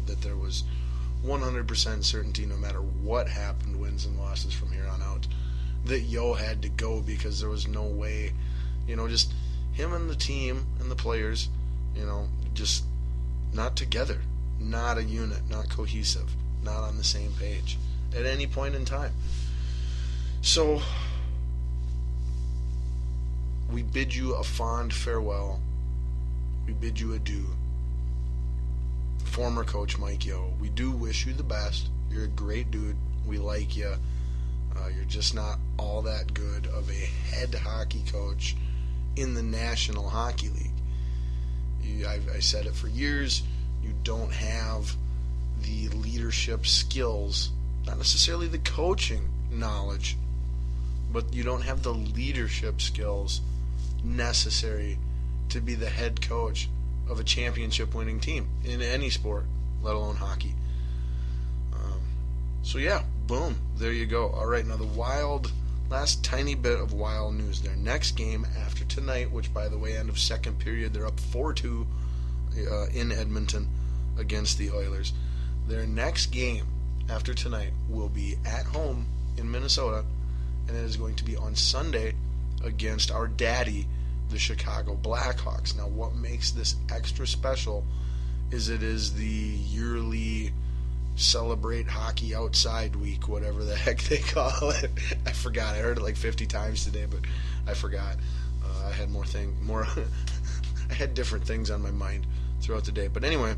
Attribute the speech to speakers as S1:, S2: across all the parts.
S1: that there was 100% certainty, no matter what happened, wins and losses from here on out, that Yo had to go, because there was no way, just him and the team and the players, just not together, not a unit, not cohesive, not on the same page at any point in time. So we bid you a fond farewell. We bid you adieu. Former coach Mike Yo, we do wish you the best. You're a great dude. We like you. You're just not all that good of a head hockey coach in the National Hockey League. I said it for years. You don't have the leadership skills, not necessarily the coaching knowledge, but you don't have the leadership skills necessary to be the head coach of a championship winning team in any sport, let alone hockey. So yeah, boom, there you go. All right, now the Wild, last tiny bit of Wild news. Their next game after tonight, which by the way, end of second period, they're up 4-2 in Edmonton against the Oilers. Their next game after tonight will be at home in Minnesota, and it is going to be on Sunday against our daddy, the Chicago Blackhawks. Now, what makes this extra special is it is the yearly Celebrate Hockey Outside Week, whatever the heck they call it. I forgot. I heard it like 50 times today, but I forgot. I had I had different things on my mind throughout the day. But anyway,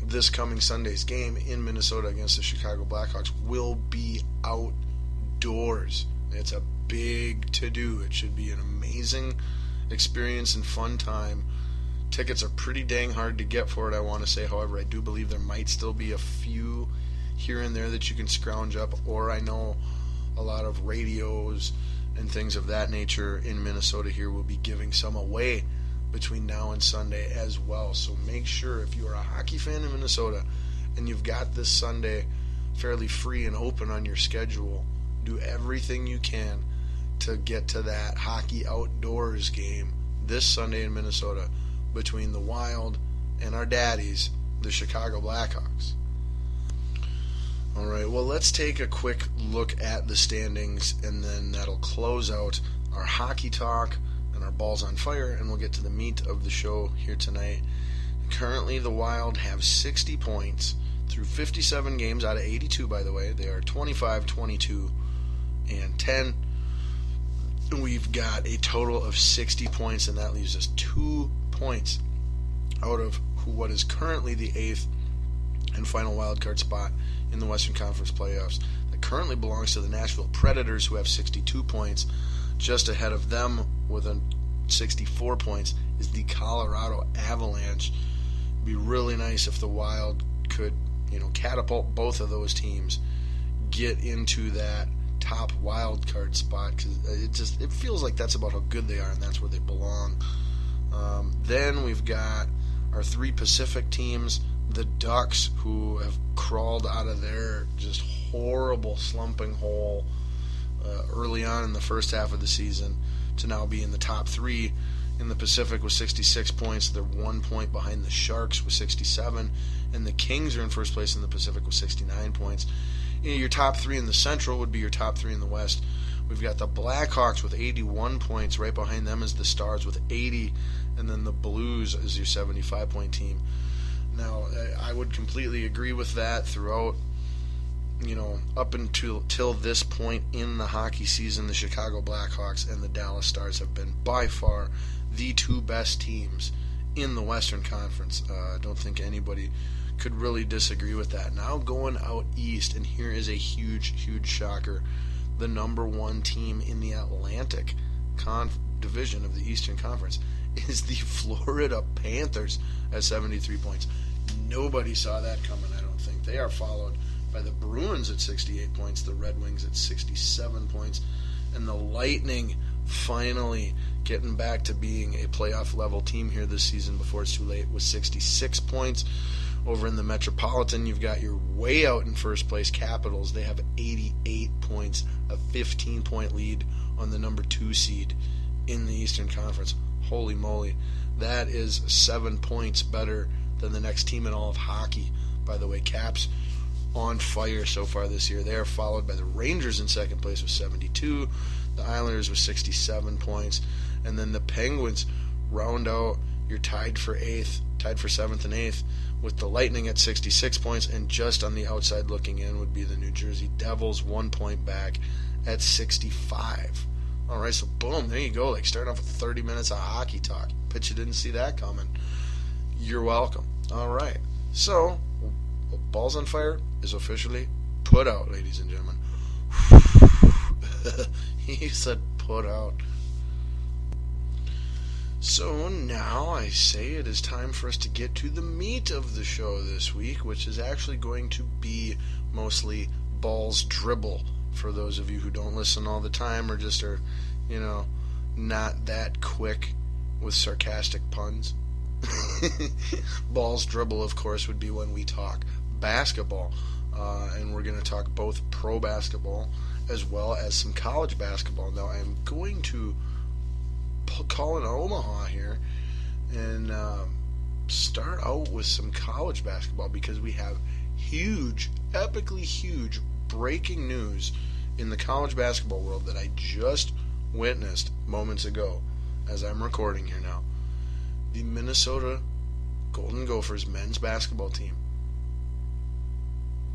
S1: this coming Sunday's game in Minnesota against the Chicago Blackhawks will be outdoors. It's a big to-do. It should be an amazing experience and fun time. Tickets are pretty dang hard to get for it, I want to say. However, I do believe there might still be a few here and there that you can scrounge up, or I know a lot of radios and things of that nature in Minnesota here will be giving some away between now and Sunday as well. So make sure, if you are a hockey fan in Minnesota and you've got this Sunday fairly free and open on your schedule, do everything you can to get to that hockey outdoors game this Sunday in Minnesota between the Wild and our daddies, the Chicago Blackhawks. All right, well, let's take a quick look at the standings, and then that'll close out our hockey talk and our balls on fire, and we'll get to the meat of the show here tonight. Currently, the Wild have 60 points through 57 games out of 82, by the way. They are 25, 22, and 10. We've got a total of 60 points, and that leaves us 2 points out of what is currently the 8th and final wildcard spot in the Western Conference playoffs. That currently belongs to the Nashville Predators, who have 62 points. Just ahead of them with 64 points is the Colorado Avalanche. It'd be really nice if the Wild could, catapult both of those teams, get into that top wild card spot, because it feels like that's about how good they are, and that's where they belong. Then we've got our 3 Pacific teams, the Ducks, who have crawled out of their just horrible slumping hole early on in the first half of the season to now be in the top 3 in the Pacific with 66 points. They're 1 point behind the Sharks with 67, and the Kings are in first place in the Pacific with 69 points. Your top 3 in the Central would be your top 3 in the West. We've got the Blackhawks with 81 points. Right behind them is the Stars with 80, and then the Blues is your 75-point team. Now, I would completely agree with that throughout, up until this point in the hockey season. The Chicago Blackhawks and the Dallas Stars have been by far the 2 best teams in the Western Conference. I don't think anybody could really disagree with that. Now going out east, and here is a huge, huge shocker. The number 1 team in the Atlantic division of the Eastern Conference is the Florida Panthers at 73 points. Nobody saw that coming, I don't think. They are followed by the Bruins at 68 points, the Red Wings at 67 points, and the Lightning finally getting back to being a playoff-level team here this season before it's too late with 66 points. Over in the Metropolitan, you've got your way out in first place Capitals. They have 88 points, a 15-point lead on the number 2 seed in the Eastern Conference. Holy moly. That is 7 points better than the next team in all of hockey. By the way, Caps on fire so far this year. They are followed by the Rangers in second place with 72, the Islanders with 67 points, and then the Penguins round out. You're tied for 7th and 8th with the Lightning at 66 points, and just on the outside looking in would be the New Jersey Devils, 1 point back at 65. All right, so boom, there you go. Like starting off with 30 minutes of hockey talk. Bet you didn't see that coming. You're welcome. All right, so Balls on Fire is officially put out, ladies and gentlemen. He said put out. So now I say it is time for us to get to the meat of the show this week, which is actually going to be mostly Balls Dribble. For those of you who don't listen all the time or just are, not that quick with sarcastic puns. Balls Dribble, of course, would be when we talk basketball. And we're going to talk both pro basketball as well as some college basketball. Now, I'm going to call in Omaha here and start out with some college basketball because we have huge, epically huge breaking news in the college basketball world that I just witnessed moments ago as I'm recording here now. The Minnesota Golden Gophers men's basketball team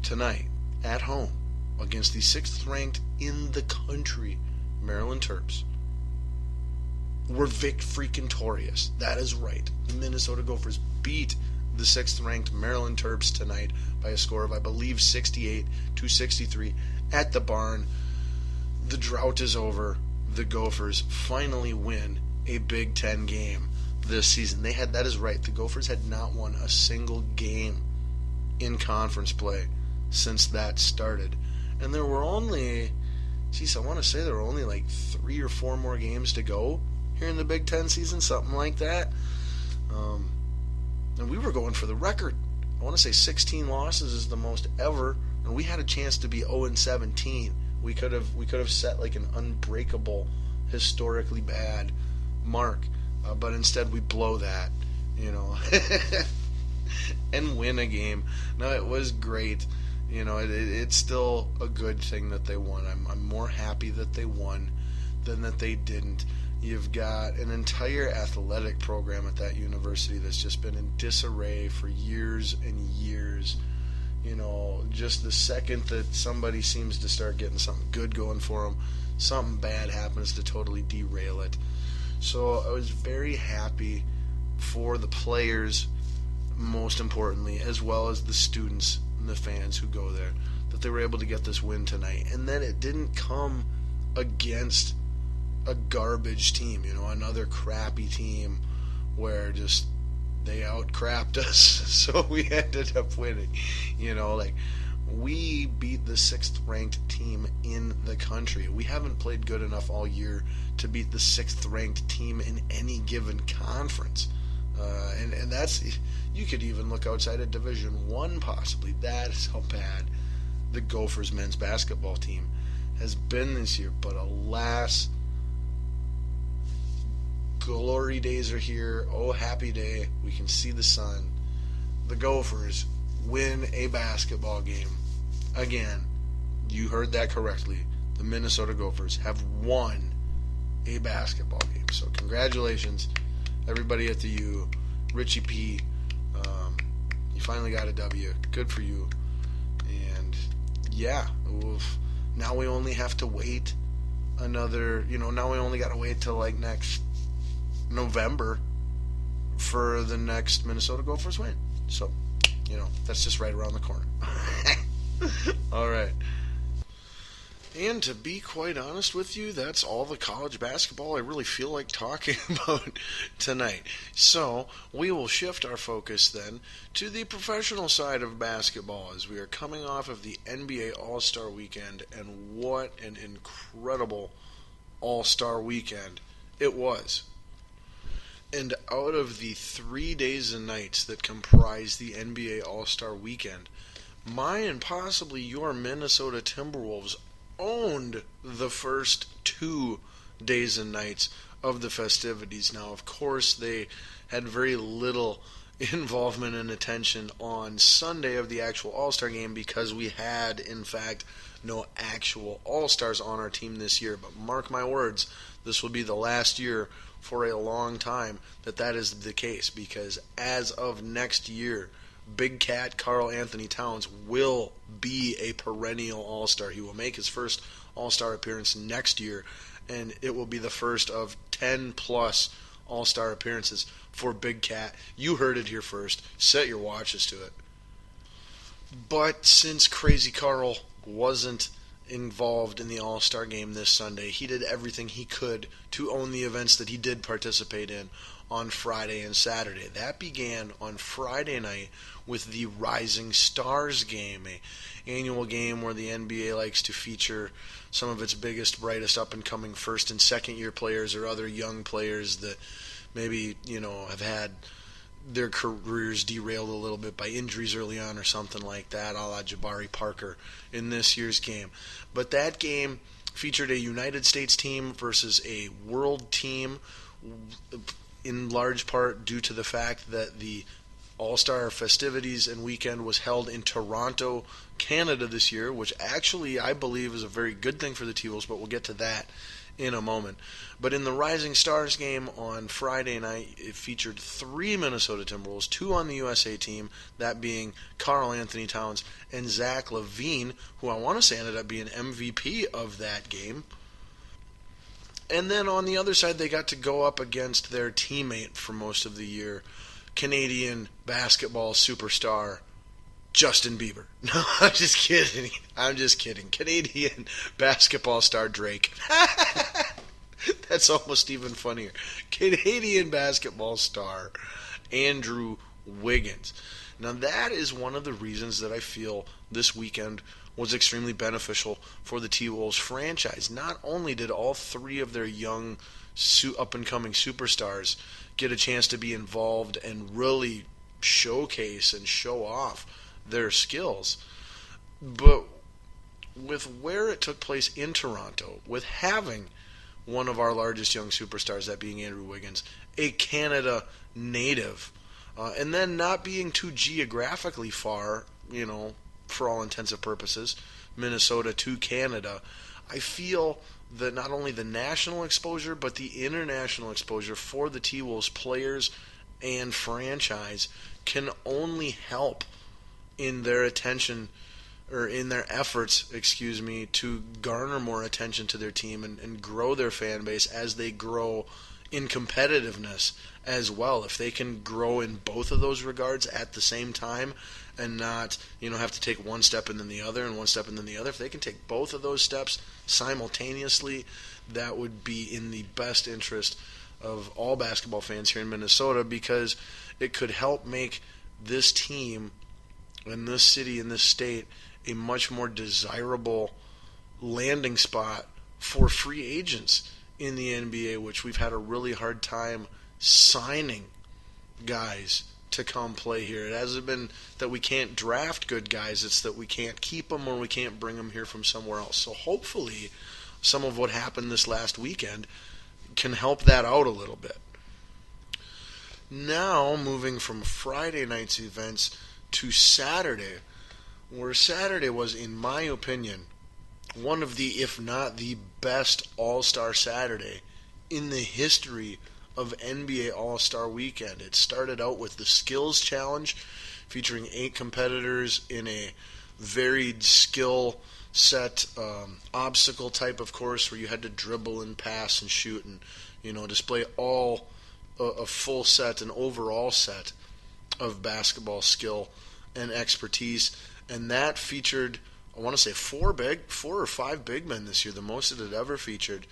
S1: tonight at home against the 6th ranked in the country Maryland Terps were freaking-torious. That is right. The Minnesota Gophers beat the 6th ranked Maryland Terps tonight by a score of, I believe, 68-63 at the barn. The drought is over. The Gophers finally win a Big Ten game this season. That is right. The Gophers had not won a single game in conference play since that started. And there were only, I want to say there were only like 3 or 4 more games to go here in the Big Ten season, something like that. And we were going for the record. I want to say 16 losses is the most ever, and we had a chance to be 0-17. We could have set like an unbreakable, historically bad mark, but instead we blow that, and win a game. Now it was great. It's still a good thing that they won. I'm more happy that they won than that they didn't. You've got an entire athletic program at that university that's just been in disarray for years and years. Just the second that somebody seems to start getting something good going for them, something bad happens to totally derail it. So I was very happy for the players, most importantly, as well as the students and the fans who go there, that they were able to get this win tonight. And then it didn't come against a garbage team, another crappy team where just they outcrapped us, so we ended up winning. We beat the 6th ranked team in the country. We haven't played good enough all year to beat the 6th ranked team in any given conference. And that's, you could even look outside of Division I possibly. That is how bad the Gophers men's basketball team has been this year. But alas, glory days are here. Oh, happy day. We can see the sun. The Gophers win a basketball game. Again, you heard that correctly. The Minnesota Gophers have won a basketball game. So congratulations, everybody at the U. Richie P, you finally got a W. Good for you. And yeah, now we only have to wait another, now we only got to wait till like next November for the next Minnesota Gophers win. So, that's just right around the corner. All right. And to be quite honest with you, that's all the college basketball I really feel like talking about tonight. So we will shift our focus then to the professional side of basketball as we are coming off of the NBA All-Star Weekend, and what an incredible All-Star Weekend it was. And out of the 3 days and nights that comprise the NBA All-Star Weekend, my and possibly your Minnesota Timberwolves owned the first 2 days and nights of the festivities. Now, of course, they had very little involvement and attention on Sunday of the actual All-Star game because we had, in fact, no actual All-Stars on our team this year. But mark my words, this will be the last year for a long time that is the case, because as of next year, Big Cat Karl Anthony Towns will be a perennial All-Star. He will make his first All-Star appearance next year, and it will be the first of 10-plus All-Star appearances for Big Cat. You heard it here first. Set your watches to it. But since Crazy Carl wasn't involved in the All-Star game this Sunday, he did everything he could to own the events that he did participate in on Friday and Saturday. That began on Friday night with the Rising Stars game, an annual game where the NBA likes to feature some of its biggest, brightest up-and-coming first and second-year players or other young players that maybe, have had their careers derailed a little bit by injuries early on or something like that, a la Jabari Parker in this year's game. But that game featured a United States team versus a world team, in large part due to the fact that the All-Star festivities and weekend was held in Toronto, Canada this year, which actually I believe is a very good thing for the T-Wolves, but we'll get to that in a moment. But in the Rising Stars game on Friday night, it featured 3 Minnesota Timberwolves, 2 on the USA team, that being Karl Anthony Towns and Zach LaVine, who I want to say ended up being MVP of that game. And then on the other side, they got to go up against their teammate for most of the year, Canadian basketball superstar Justin Bieber. No, I'm just kidding. Canadian basketball star Drake. That's almost even funnier. Canadian basketball star Andrew Wiggins. Now that is one of the reasons that I feel this weekend was extremely beneficial for the T-Wolves franchise. Not only did all 3 of their young up-and-coming superstars get a chance to be involved and really showcase and show off their skills, but with where it took place in Toronto, with having one of our largest young superstars, that being Andrew Wiggins, a Canada native, and then not being too geographically far, for all intents and purposes, Minnesota to Canada, I feel that not only the national exposure, but the international exposure for the T-Wolves players and franchise can only help in their attention, or in their efforts, to garner more attention to their team and grow their fan base as they grow in competitiveness as well. If they can grow in both of those regards at the same time and not, have to take one step and then the other and one step and then the other, if they can take both of those steps simultaneously, that would be in the best interest of all basketball fans here in Minnesota, because it could help make this team in this city, in this state, a much more desirable landing spot for free agents in the NBA, which we've had a really hard time signing guys to come play here. It hasn't been that we can't draft good guys, it's that we can't keep them or we can't bring them here from somewhere else. So hopefully some of what happened this last weekend can help that out a little bit. Now, moving from Friday night's events to Saturday, where Saturday was, in my opinion, one of the, if not the best All-Star Saturday in the history of NBA All-Star Weekend. It started out with the Skills Challenge, featuring 8 competitors in a varied skill set, obstacle type of course, where you had to dribble and pass and shoot and, display all a full set, an overall set of basketball skill and expertise. And that featured, I want to say 4 or 5 big men this year, the most it had ever featured.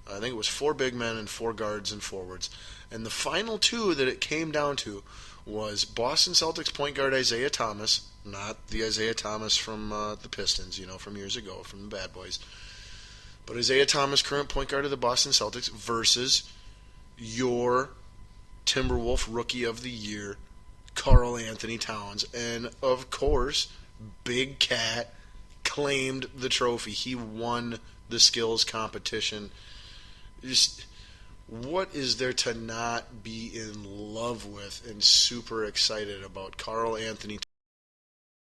S1: I think it was 4 big men and 4 guards and forwards. And the final 2 that it came down to was Boston Celtics point guard Isaiah Thomas, not the Isaiah Thomas from the Pistons, from years ago, from the Bad Boys, but Isaiah Thomas, current point guard of the Boston Celtics, versus your Timberwolf Rookie of the Year, Karl Anthony Towns. And, of course, Big Cat claimed the trophy. He won the skills competition. Just What is there to not be in love with and super excited about? Carl Anthony